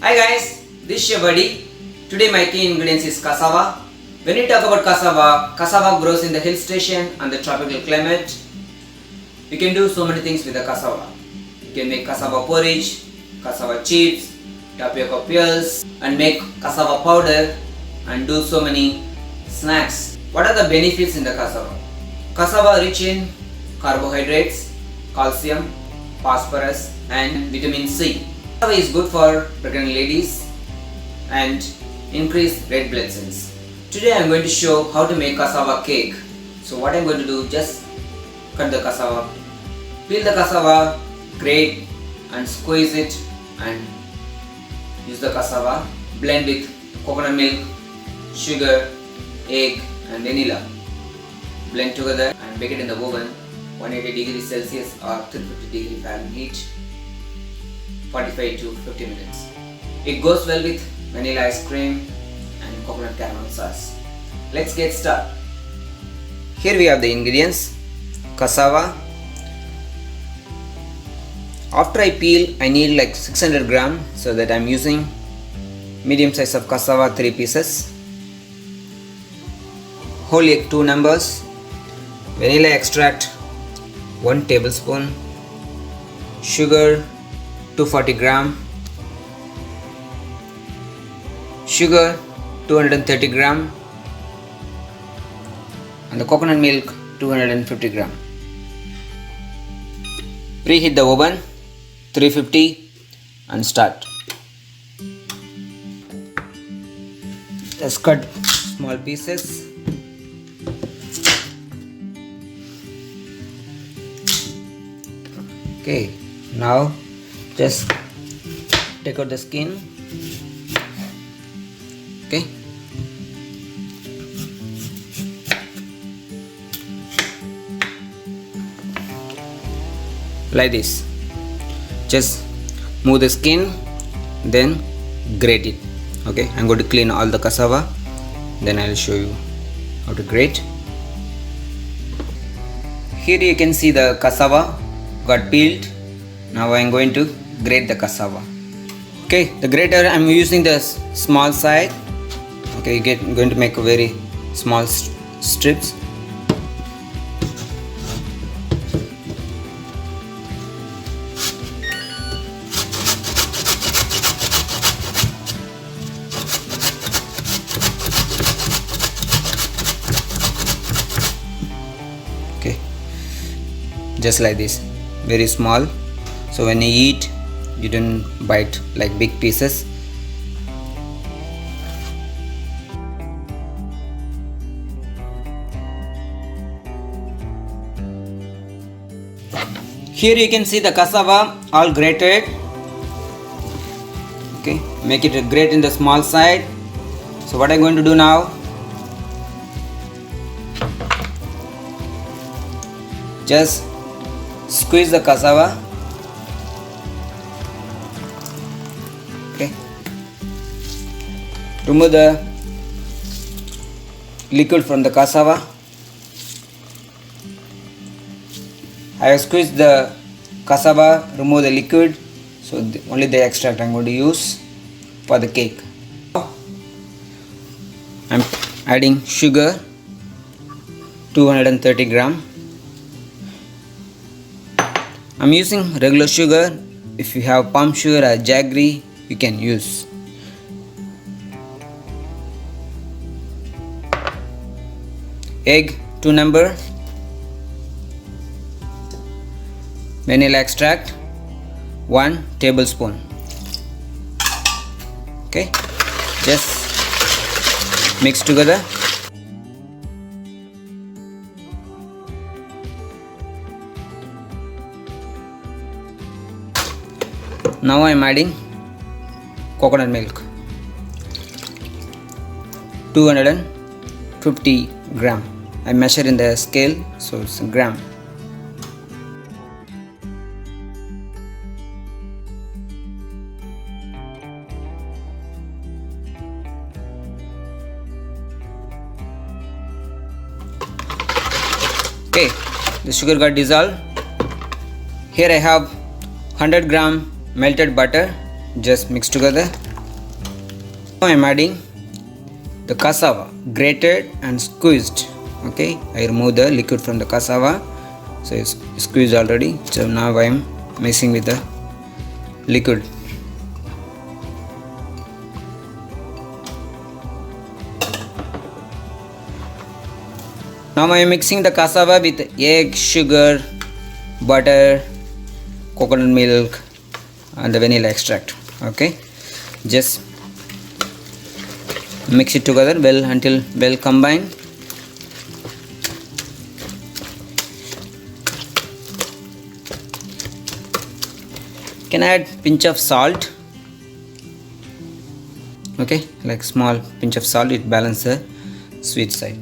Hi guys, this is your buddy. Today my key ingredients is cassava. When we talk about cassava, cassava grows in the hill station and the tropical climate. You can do so many things with the cassava. You can make cassava porridge, cassava chips, tapioca peels, and make cassava powder and do so many snacks. What are the benefits in the cassava? Cassava rich in carbohydrates, calcium, phosphorus and vitamin C. Cassava is good for pregnant ladies and increase red blood cells. Today I am going to show how to make cassava cake. So what I am going to do, just cut the cassava, peel the cassava, grate and squeeze it and use the cassava, blend with coconut milk, sugar, egg and vanilla. Blend together and bake it in the oven 180 degrees Celsius or 350 degrees Fahrenheit 45 to 50 minutes. It goes well with vanilla ice cream and coconut caramel sauce. Let's get started. Here we have the ingredients. Cassava. After I peel, I need like 600 gram, so that I am using medium size of cassava 3 pieces. Whole egg 2 numbers. Vanilla extract 1 tablespoon. Sugar 240 gram. Sugar 230 gram. And the coconut milk 250 gram. Preheat the oven 350 and start. Just cut small pieces. Okay, now just take out the skin. Okay. Like this. Just move the skin, then grate it. Okay, I'm going to clean all the cassava, then I'll show you how to grate. Here you can see the cassava got peeled. Now I'm going to grate the cassava. Okay, the grater I'm using the small side. Okay, I'm going to make a very small strips. Okay, just like this, very small, so when you eat you don't bite like big pieces. Here you can see the cassava all grated. Okay, make it grate in the small side. So what I'm going to do now, just squeeze the cassava. Okay, remove the liquid from the cassava. I have squeezed the cassava, remove the liquid, so only the extract I am going to use for the cake. I am adding sugar 230 gram. I am using regular sugar. If you have palm sugar or jaggery, you can use. Egg 2 number. Vanilla extract 1 tablespoon. Okay, just mix together. Now I am adding coconut milk 250 gram. I measure in the scale, so it's a gram. Okay, the sugar got dissolved. Here I have 100 gram melted butter, just mix together. Now I am adding the cassava, grated and squeezed. Okay, I remove the liquid from the cassava, so it's squeezed already. So now I am mixing with the liquid. Now I am mixing the cassava with egg, sugar, butter, coconut milk and the vanilla extract. Okay, just mix it together well until well combined. Can add pinch of salt. Okay, like small pinch of salt, it balances the sweet side.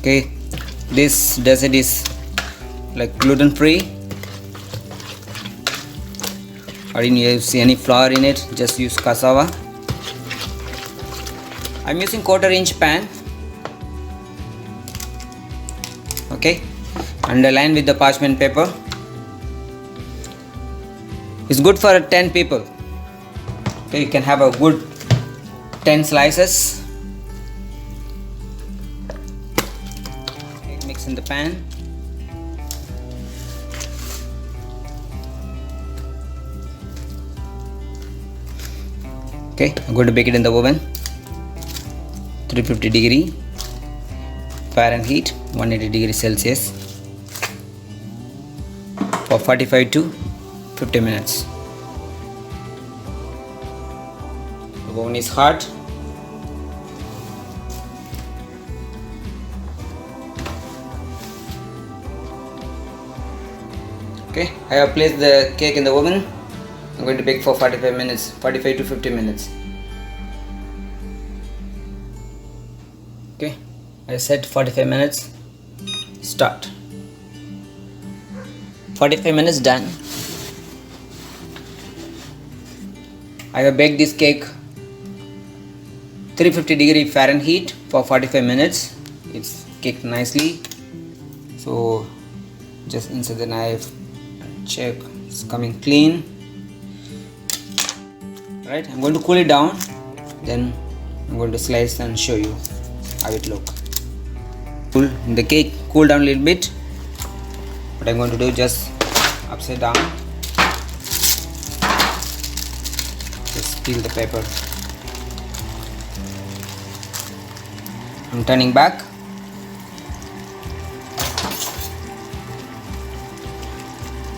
Okay, this dessert is like gluten free. I didn't use any flour in it, just use cassava. I'm using 1/4 inch pan. Okay, underline with the parchment paper. It's good for 10 people. Okay, you can have a good 10 slices. Okay, mix in the pan. Okay, I'm going to bake it in the oven, 350 degree Fahrenheit, 180 degrees Celsius for 45 to 50 minutes. The oven is hot. Okay, I have placed the cake in the oven. I'm going to bake for 45 minutes, 45 to 50 minutes. Okay, I set 45 minutes. Start. 45 minutes done. I have baked this cake 350 degree Fahrenheit for 45 minutes. It's cooked nicely. So just insert the knife, check it's coming clean. Right, I'm going to cool it down, then I'm going to slice and show you how it look. The cake cool down a little bit. What I'm going to do, just upside down, just peel the paper. I'm turning back.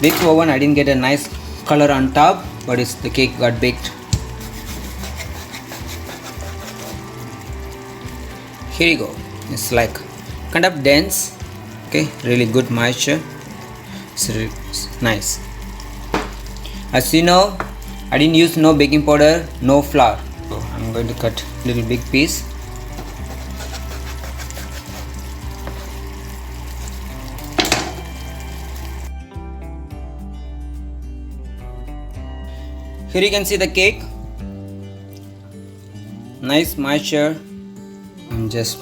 Big oven, I didn't get a nice color on top, but the cake got baked. Here you go. It's like kind of dense. Okay, really good moisture. It's nice. As you know, I didn't use no baking powder, no flour. So I'm going to cut a little big piece. Here you can see the cake. Nice moisture. I'm just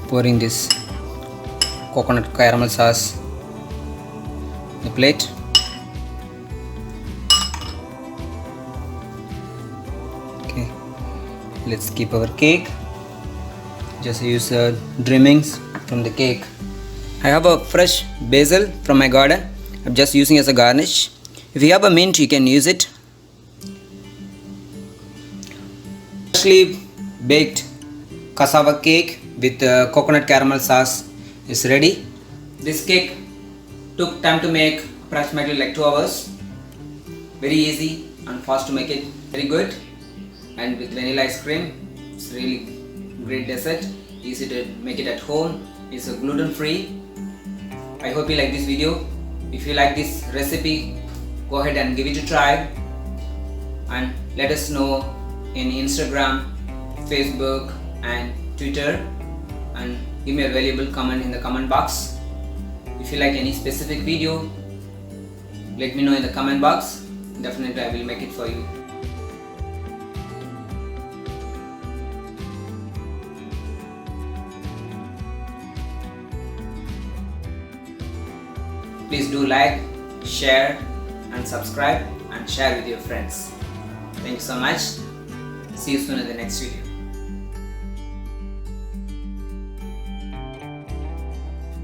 pouring this coconut caramel sauce in the plate. Okay, let's keep our cake. Just use trimmings from the cake. I have a fresh basil from my garden. I'm just using as a garnish. If you have a mint, you can use it. Freshly baked cassava cake with coconut caramel sauce is ready. This cake took time to make, approximately like 2 hours. Very easy and fast to make it. Very good. And with vanilla ice cream, it's really great dessert. Easy to make it at home. It's gluten free. I hope you like this video. If you like this recipe, go ahead and give it a try. And let us know in Instagram, Facebook and Twitter, and give me a valuable comment in the comment box. If you like any specific video, let me know in the comment box. Definitely I will make it for you. Please do like, share and subscribe and share with your friends. Thank you so much. See you soon in the next video.